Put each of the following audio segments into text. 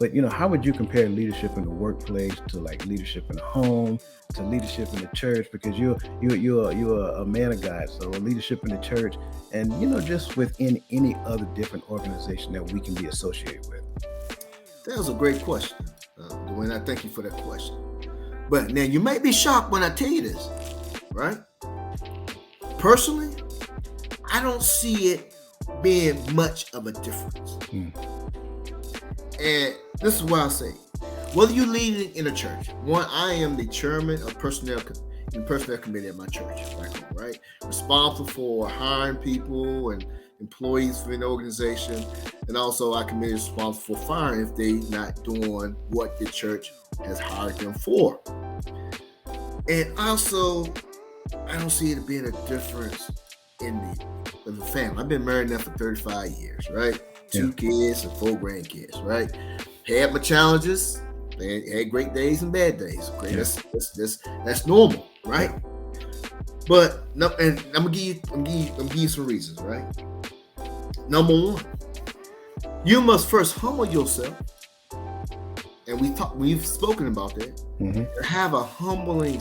But how would you compare leadership in the workplace to like leadership in the home, to leadership in the church? Because you're a man of God, so leadership in the church, and just within any other different organization that we can be associated with. That was a great question, Dwayne. I thank you for that question. But now you may be shocked when I tell you this, right? Personally, I don't see it being much of a difference. And this is why I say, whether you're leading in a church, one, I am the chairman of personnel committee at my church, right? Responsible for hiring people and employees for an organization, and also our committee is responsible for firing if they're not doing what the church has hired them for. And also, I don't see it being a difference in the family. I've been married now for 35 years, right? 2 kids and 4 grandkids, right? Had my challenges, had great days and bad days. Great, that's normal, right? But no, and I'm gonna give you some reasons, right? Number one, you must first humble yourself, and we've spoken about that. Have a humbling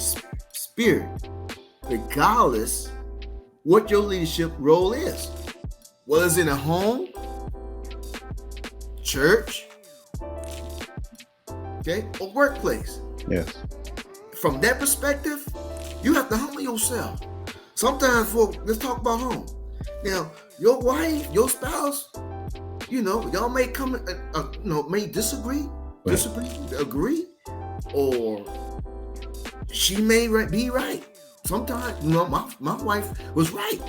spirit, regardless what your leadership role is, whether it's in a home, church, or workplace. Yes. From that perspective, you have to humble yourself. Sometimes, let's talk about home. Now, your wife, your spouse, y'all may come, may disagree, agree, or she may be right. Sometimes, my wife was right?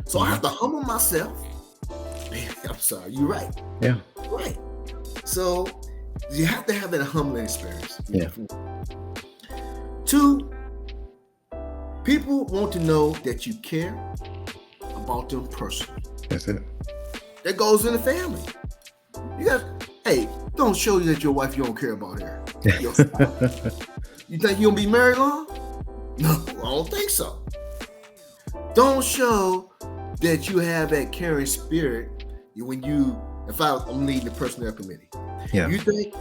So I have to humble myself. Man, I'm sorry, you're right. Yeah. Right. So you have to have that humbling experience. Yeah. 2, people want to know that you care about them personally. That's it. That goes in the family. Don't show you that your wife, you don't care about her. You think you'll be married long? No, I don't think so. Don't show that you have that caring spirit if I'm leading the personnel committee. Yeah. You think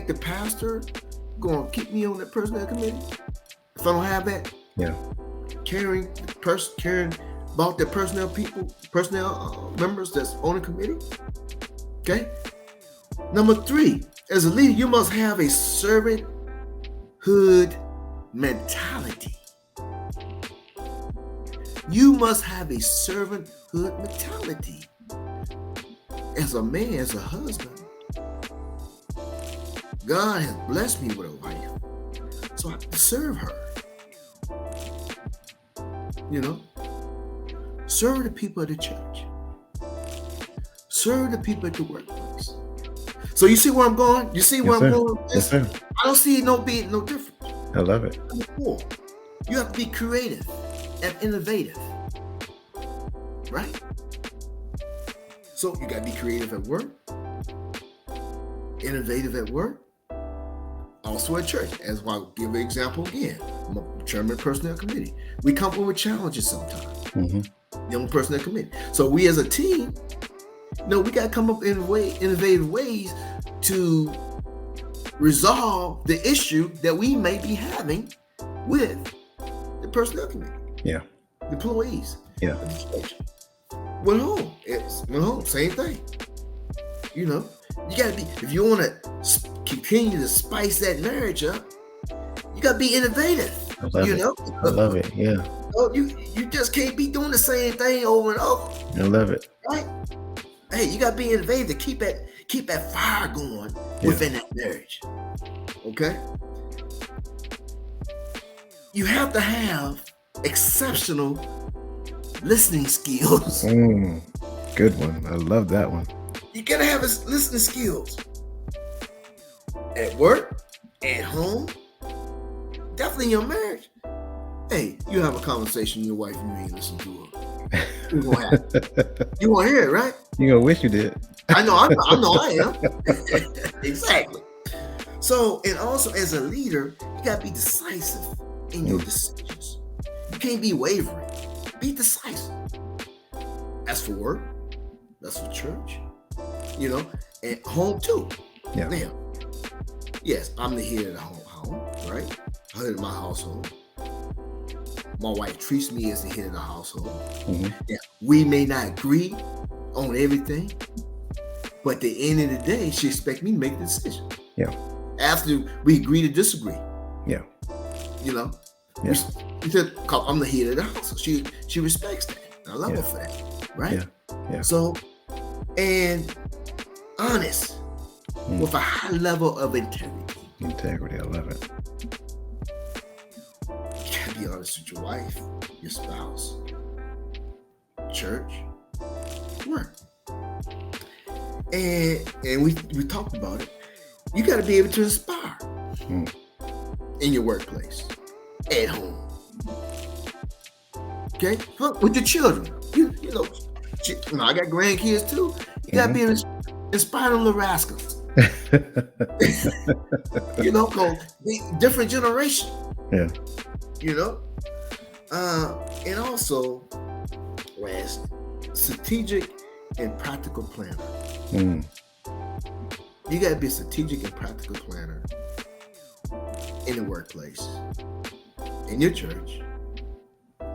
the pastor gonna keep me on that personnel committee if I don't have that? Yeah. Caring about the personnel members that's on the committee. Okay. Number 3, as a leader, you must have a servanthood mentality. You must have a servanthood mentality. As a man, as a husband, God has blessed me with a wife, so I have to serve her. Serve the people of the church. Serve the people at the workplace. So you see where I'm going? You see where I'm going? Yes, sir. I don't see it being no different. I love it. Number 4, you have to be creative and innovative, right? So you got to be creative at work, innovative at work, also at church. As I'll give an example again, I'm a chairman of personnel committee. We come up with challenges sometimes. Young personnel committee. So we as a team, we got to come up in innovative ways to resolve the issue that we may be having with the personnel committee. Yeah. The employees. Yeah. Went home, same thing. You gotta be, if you want to continue to spice that marriage up, you gotta be innovative. I love it. Yeah. You just can't be doing the same thing over and over. I love it. Right? Hey, you gotta be innovative to keep that fire going within that marriage. Okay? You have to have exceptional listening skills. Good one. I love that one. You gotta have listening skills at work, at home, definitely in your marriage. Hey, you have a conversation with your wife, you ain't listen to her. You gonna have it. You gonna hear it, right? You gonna wish you did. I know I am. Exactly. So, and also as a leader, you gotta be decisive in your decisions. You can't be wavering. Be decisive. That's for work. That's for church. And home too. Yeah. Now, yes, I'm the head of the home, right? Head of my household. My wife treats me as the head of the household. Mhm. Now, we may not agree on everything, but at the end of the day, she expects me to make the decision. Yeah. After we agree to disagree, Yeah. you know, Yeah. we said, 'cause I'm the head of the house. So she respects that. I love Yeah. her for that, right? Yeah. Yeah. So, and honest with a high level of integrity. Integrity. I love it. You gotta be honest with your wife, your spouse, church, work. And we talked about it. You got to be able to inspire in your workplace, at home. Okay, with your children. You know, I got grandkids too. You got to be able to inspire them little rascals. You know, cause different generation. Yeah. You know, and also, last, strategic and practical planner. You got to be a strategic and practical planner in the workplace, in your church,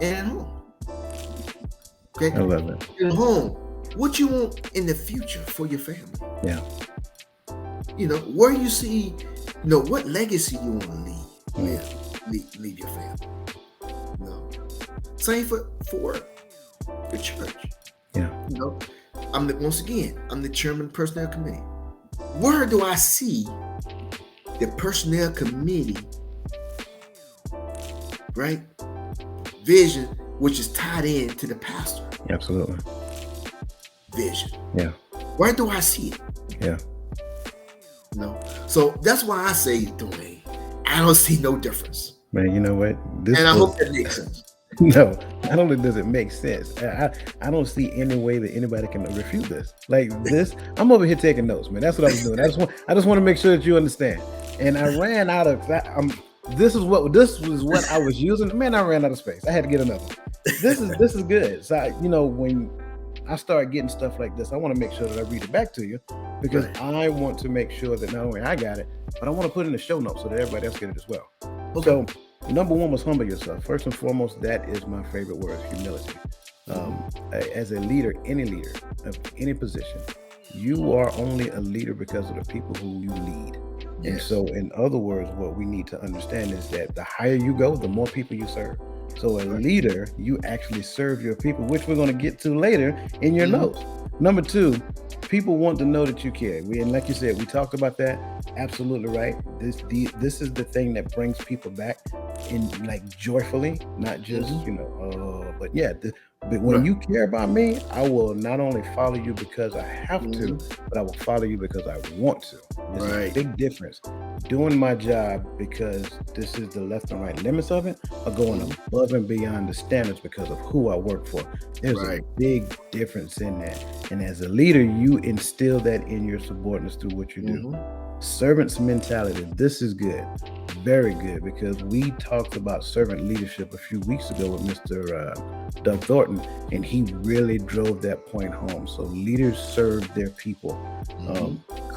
and at home. Okay, I love it. At home, what you want in the future for your family? Yeah. You know, where you see, you know, what legacy you want to leave your family. You know, same for your church. Yeah. You know, I'm the chairman of the personnel committee. Where do I see the personnel committee, right, vision, which is tied in to the pastor? Absolutely. Vision. Yeah. Where do I see it? Yeah. You know, so that's why I say, Dwayne, I don't see no difference. Man, you know what? And I hope that makes sense. No, not only does it make sense, I don't see any way that anybody can refute this. Like this, I'm over here taking notes, man. That's what I was doing. I just want to make sure that you understand. And I ran out of this was what I was using. Man, I ran out of space. I had to get another. This is good. So when I start getting stuff like this, I want to make sure that I read it back to you, because I want to make sure that not only I got it, but I want to put it in the show notes so that everybody else get it as well. Okay. So number one was humble yourself. First and foremost, that is my favorite word, humility. As a leader, any leader of any position, you are only a leader because of the people who you lead. Yes. And so in other words, what we need to understand is that the higher you go, the more people you serve. So a leader, you actually serve your people, which we're going to get to later in your notes. Number two, people want to know that you care. And like you said, we talked about that. Absolutely right. This is the thing that brings people back in, like, joyfully, not just but yeah. But when you care about me, I will not only follow you because I have to, but I will follow you because I want to. There's a big difference. Doing my job because this is the left and right limits of it, or going above and beyond the standards because of who I work for. There's a big difference in that. And as a leader, you instill that in your subordinates through what you do. Servant's mentality. This is good. Very good, because we talked about servant leadership a few weeks ago with Mr. Doug Thornton, and he really drove that point home. So leaders serve their people.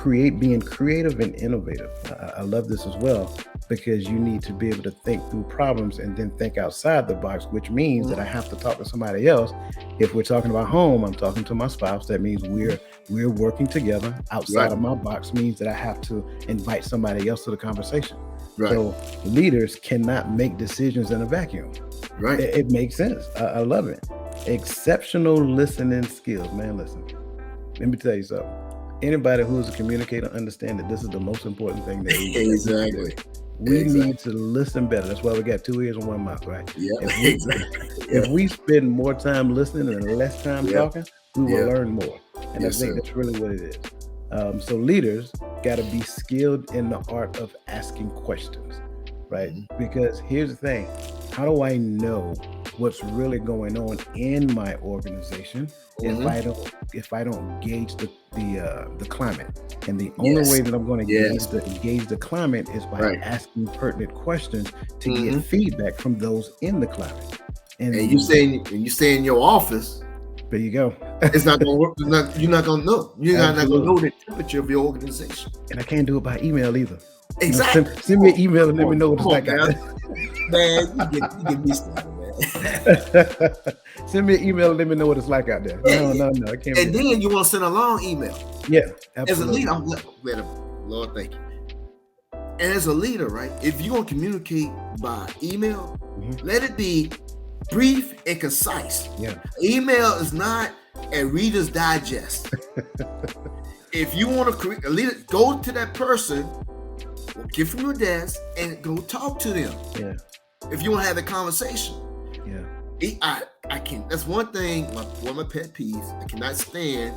Being creative and innovative. I love this as well, because you need to be able to think through problems and then think outside the box, which means that I have to talk to somebody else. If we're talking about home, I'm talking to my spouse. That means we're working together. Outside of my box means that I have to invite somebody else to the conversation. So leaders cannot make decisions in a vacuum. It makes sense. I love it. Exceptional listening skills. Man, listen, let me tell you something. Anybody who's a communicator understand that this is the most important thing that we need to listen better. That's why we got 2 ears and 1 mouth, right? If we spend more time listening and less time talking, we will learn more. And I think that's really what it is. So leaders got to be skilled in the art of asking questions, right? Because here's the thing: how do I know what's really going on in my organization if I don't gauge the climate? And the only way that I'm going to gauge the climate is by asking pertinent questions to get feedback from those in the climate. And you stay in your office There you go. It's not gonna work. You're not gonna know. You're not gonna Absolutely. know the temperature of your organization. And I can't do it by email either. Exactly. Send me an email and let me know what it's Come on, like out man. Man, you get me started, man. there. Send me an email and let me know what it's like out there. No, I can't. And then you want to send a long email. Yeah, As a absolutely. leader, I'm glad, Lord, thank you. And as a leader, right? If you're gonna communicate by email, let it be brief and concise. Yeah. Email is not a Reader's Digest. If you want to create a leader, go to that person, get from your desk, and go talk to them. Yeah. If you want to have a conversation. Yeah. I can. That's one thing. One of my pet peeves. I cannot stand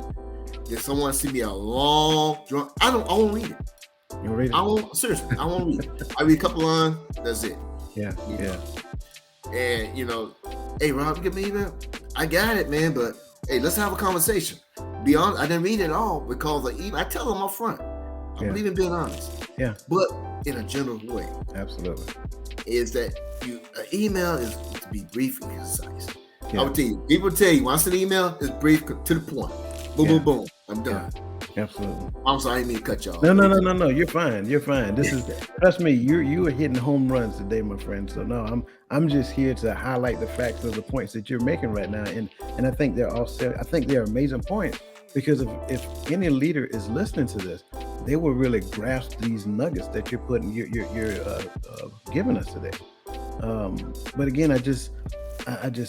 if someone see me a long drunk. I won't read it. You read it? I won't. Seriously, I won't read it. I read a couple lines. That's it. Yeah. Yeah. And hey Rob, you get me email? I got it, man. But hey, let's have a conversation. Be honest, I didn't read it all because I tell them up front. I believe in being honest. Yeah. But in a general way. Absolutely. Is that an email is to be brief and concise. Yeah. I would tell you, people tell you, when I send an email, it's brief to the point. Boom, boom, boom. I'm done. Absolutely. I'm sorry, I didn't mean to cut y'all. No. You're fine. You're fine. This is, trust me, you are hitting home runs today, my friend. So no, I'm just here to highlight the facts of the points that you're making right now, and I think they're amazing points, because if any leader is listening to this, they will really grasp these nuggets that you're giving us today. But again, I just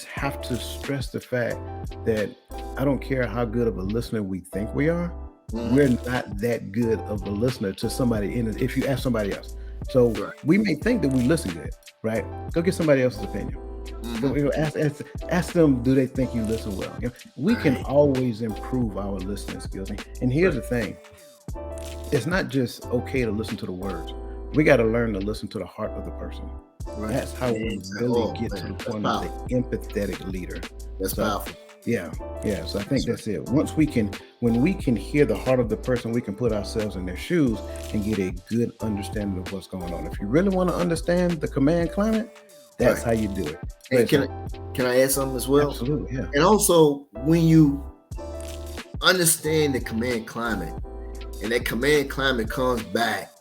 have to stress the fact that I don't care how good of a listener we think we are. We're not that good of a listener to somebody if you ask somebody else. So we may think that we listen good, right? Go get somebody else's opinion. Ask them, do they think you listen well? We can always improve our listening skills. And here's the thing. It's not just okay to listen to the words. We got to learn to listen to the heart of the person. Right. That's how we really get to the point of the empathetic leader. That's powerful. Yeah. So I think that's it. When we can hear the heart of the person, we can put ourselves in their shoes and get a good understanding of what's going on. If you really want to understand the command climate, that's how you do it. And can I add something as well? Absolutely, yeah. And also, when you understand the command climate, and that command climate comes back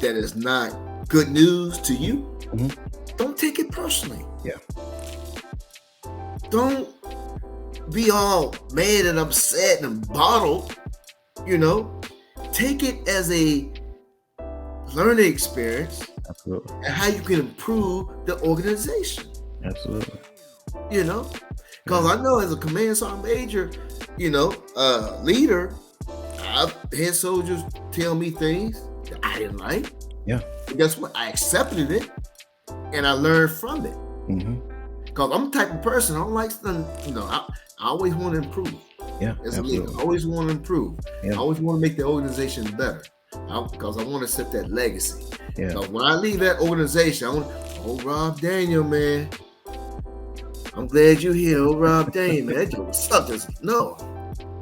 that is not good news to you, don't take it personally. Yeah. Don't be all mad and upset and bottled. Take it as a learning experience. Absolutely. And how you can improve the organization. Absolutely. Because I know as a command sergeant major, leader, I've had soldiers tell me things that I didn't like. Yeah. But guess what? I accepted it and I learned from it. Because I'm the type of person, I don't like something, I always want to improve. Yeah. As a leader, I always want to improve. Yeah. I always want to make the organization better. Because I want to set that legacy. Yeah. So when I leave that organization, Rob Daniel, man. I'm glad you're here. Rob Daniel, man. That joke sucks. No.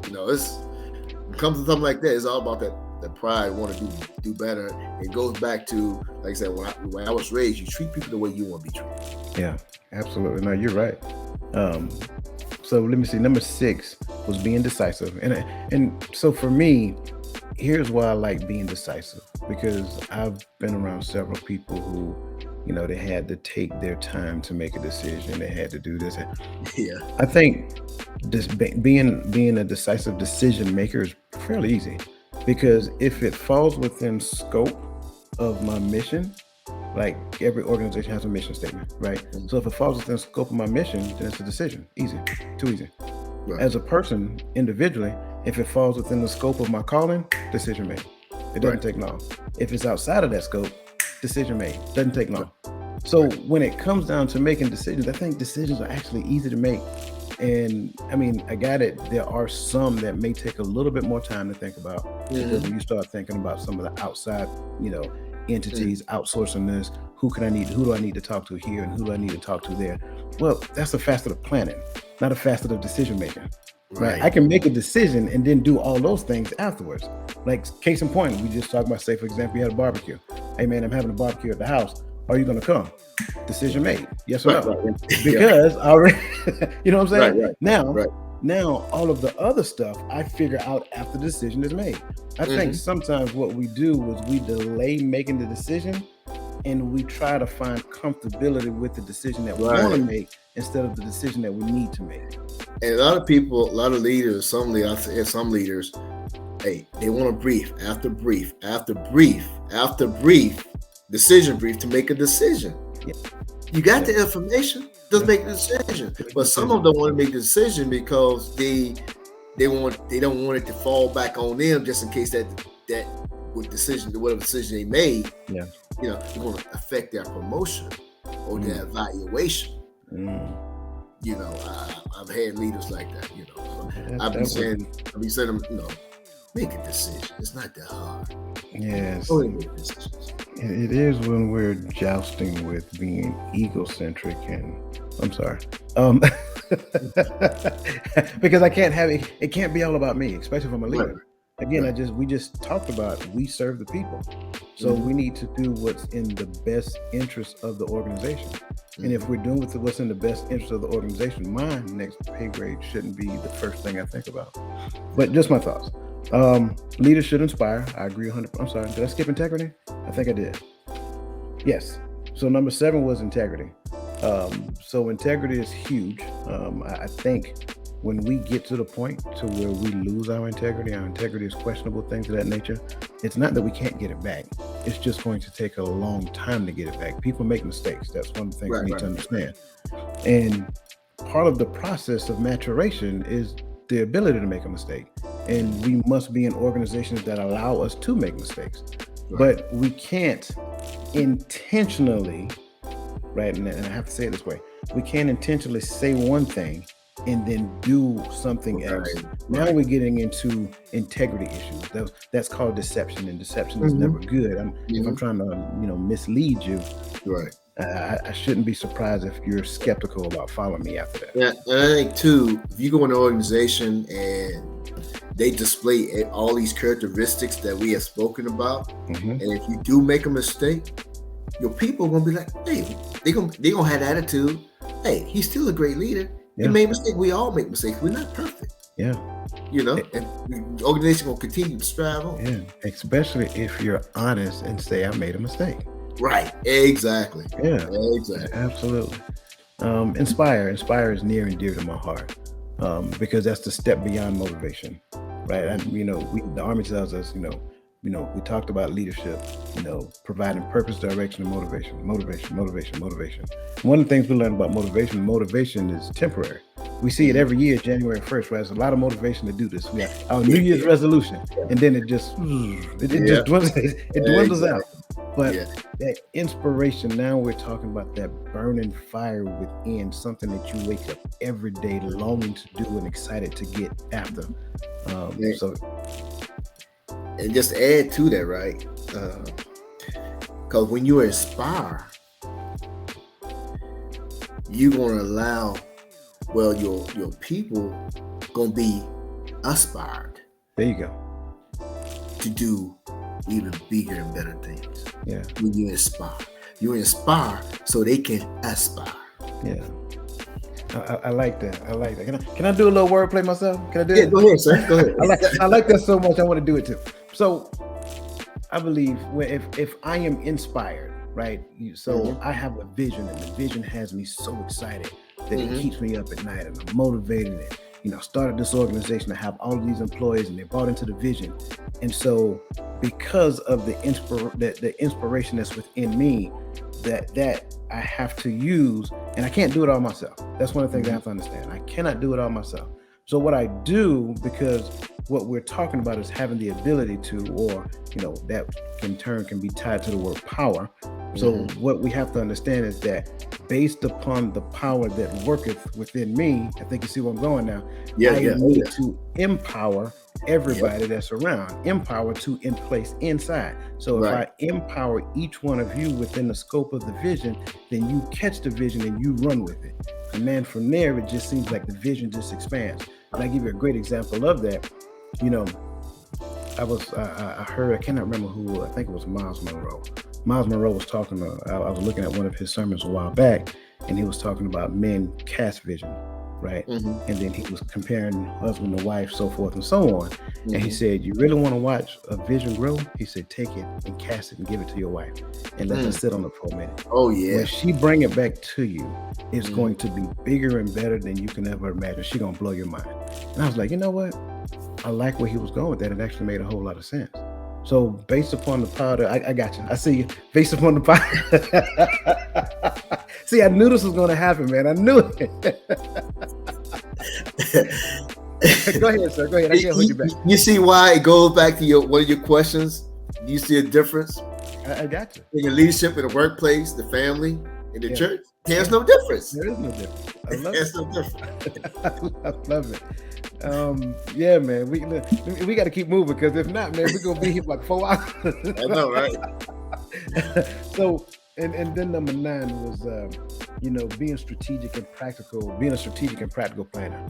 It's when it comes to something like that, it's all about that pride, want to do better. It goes back to, like I said, when I was raised, you treat people the way you want to be treated. Yeah, absolutely. No, you're right. So let me see. Number 6 was being decisive. And so for me, here's why I like being decisive, because I've been around several people who, they had to take their time to make a decision. They had to do this. Yeah. I think just being a decisive decision maker is fairly easy, because if it falls within scope of my mission, like every organization has a mission statement, right? So if it falls within the scope of my mission, then it's a decision. Easy, too easy. Right. As a person, individually, if it falls within the scope of my calling, decision made. It doesn't take long. If it's outside of that scope, decision made. Doesn't take long. So when it comes down to making decisions, I think decisions are actually easy to make. And I mean, I got it. There are some that may take a little bit more time to think about, because when you start thinking about some of the outside, entities, outsourcing this, who do I need to talk to here, and who do I need to talk to there? Well, that's a facet of planning, not a facet of decision making. Right. I can make a decision and then do all those things afterwards. Like case in point, we just talked about, say for example, you had a barbecue. Hey man, I'm having a barbecue at the house. Are you going to come? Decision made. Yes or no? Right. Because already, you know what I'm saying? Right. Now, Now, all of the other stuff I figure out after the decision is made. I think Hmm. sometimes what we do is we delay making the decision and we try to find comfortability with the decision that we want to Right. make instead of the decision that we need to make. And a lot of people, a lot of leaders, some leaders, hey, they want to brief after brief after brief after brief, decision brief to make a decision. Yeah, You got yeah, the information, just yeah. make the decision. Good But some of decision. them want to make the decision because they don't want it to fall back on them just in case that whatever decision they made, Yeah. it's going to affect their promotion or their Mm, evaluation. mm. I've had leaders like that. So That that would I've been saying, make a decision. It's not that hard. yes. Go ahead and make decisions. It is when we're jousting with being egocentric and I'm sorry. Um because I can't have it can't be all about me, especially if I'm a Right, leader. Again, right. we just talked about we serve the people. So Hmm. we need to do what's in the best interest of the organization. And if we're doing what's in the best interest of the organization, my next pay grade shouldn't be the first thing I think about. But just my thoughts. Leaders should inspire. I agree 100. I'm sorry. Did I skip integrity? I think I did. Yes. So number 7 was integrity. So integrity is huge. I think when we get to the point to where we lose our integrity is questionable, things of that nature. It's not that we can't get it back. It's just going to take a long time to get it back. People make mistakes. That's one of the things Right, we need right. to understand. And part of the process of maturation is the ability to make a mistake. And we must be in organizations that allow us to make mistakes. Right. But we can't intentionally, right? And I have to say it this way, we can't intentionally say one thing and then do something else. Right. Now Right. we're getting into integrity issues. That's called deception, and deception is Hmm. never good. If I'm Hmm. trying to, mislead you, Right. I shouldn't be surprised if you're skeptical about following me after that. Yeah, and I think too, if you go in an organization and they display all these characteristics that we have spoken about, Hmm. and if you do make a mistake, your people are gonna be like, hey, they gonna have attitude. Hey, he's still a great leader. He Yeah, made a mistake. We all make mistakes. We're not perfect, yeah, eh, and the organization gonna continue to strive on. yeah. Especially if you're honest and say I made a mistake. Right. Exactly. Yeah, Exactly. absolutely. Inspire is near and dear to my heart, because that's the step beyond motivation, right? And the army tells us, we talked about leadership, providing purpose, direction, and motivation. One of the things we learned about motivation is temporary. We see it Mhm. every year, January 1st, right? There's a lot of motivation to do this. We have our New Year's resolution, and then it just it Yeah. just dwindles, it dwindles out. Exactly. But Yeah. that inspiration, now we're talking about that burning fire within, something that you wake up every day longing to do and excited to get after. Yeah. So And just add to that, right? Because when you inspire, you're gonna allow, well, your people gonna be aspired there you go. to do even bigger and better things. Yeah, When you inspire so they can aspire. yeah. I like that. I like that. Can I do a little wordplay myself? Can I do Yeah, it? go ahead, sir. Go ahead. I like that so much. I want to do it too. So I believe if I am inspired, right? So Mhm. I have a vision, and the vision has me so excited that it Mhm. keeps me up at night, and I'm motivated. And I started this organization. I have all of these employees, and they bought into the vision. And so, because of the inspiration that's within me, that I have to use, and I can't do it all myself. That's one of the things I have to understand. I cannot do it all myself. So what I do, because what we're talking about is having the ability to, or that in turn can be tied to the word power. So Mhm. what we have to understand is that based upon the power that worketh within me, I think you see where I'm going now. Yeah, I yeah, oh need yeah. to empower everybody that's around, empower to in place inside. So if Right. I empower each one of you within the scope of the vision, then you catch the vision and you run with it. And then from there, it just seems like the vision just expands. And I give you a great example of that. You know, I heard, I cannot remember who, I think it was Miles Monroe. Miles Monroe was talking I was looking at one of his sermons a while back, and he was talking about men cast vision. right? Mhm. And then he was comparing husband to wife, so forth and so on. And he Mhm. said, "You really want to watch a vision grow?" He said, "Take it and cast it and give it to your wife, and let her Mm. sit on it for a minute. Oh When yeah. she bring it back to you, it's Mhm. going to be bigger and better than you can ever imagine. She gonna blow your mind." And I was like, you know what? I like where he was going with that. It actually made a whole lot of sense. So based upon the powder, I got you. I see you. Based upon the powder. See, I knew this was going to happen, man. I knew it. Go ahead, sir. Go ahead. I can't hold you back. You see why it goes back to your one of your questions? Do you see a difference I got you. in your leadership in the workplace, the family, in the Yeah. church? There's Yeah. no difference. There is no difference. I love There's it. no difference. I love it. Yeah, man. We got to keep moving because if not, man, we're gonna be here for like 4 hours. I know, right? So, and then number 9 was, being strategic and practical, being a strategic and practical planner,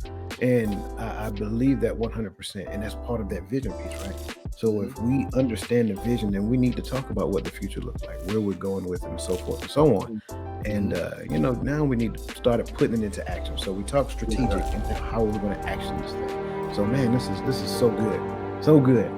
and I believe that 100%, and that's part of that vision piece, right? So if we understand the vision, then we need to talk about what the future looks like, where we're going with it, and so forth and so on. And Mhm. now we need to start putting it into action. So we talk strategic Yeah. and how we're going to action this thing. So man, this is so good, so good.